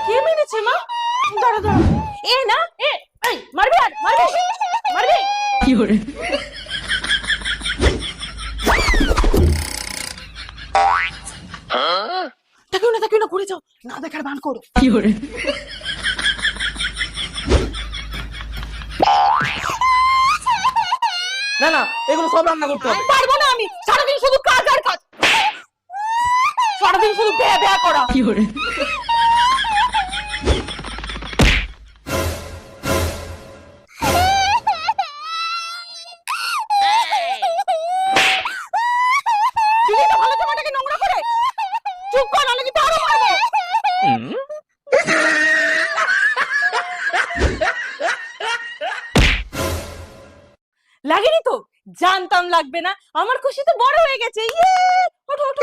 কে মেরেছে মা? দাঁড়া দাঁড়া, এ না এ, এই মারবি আর মারবি মারবি কি করে? তাকিও না ঘুরে যাও, না দেখার ভান করো। কি করে? না না, এগুলো সব রান্না করতে হবে। পারবো না আমি, সারাদিন শুধু কাজ আর কাজ, সারাদিন শুধু বেয়া বেয়া করা। কি করে? দিদি তো ভালো জামাটাকে নোংরা করে, চুপ কর নাহলে কিন্তু আরো মারবো। লাগেনি তো? জানতাম লাগবে না, আমার খুশি তো বড় হয়ে গেছে। ইয়ে, ওঠো ওঠো।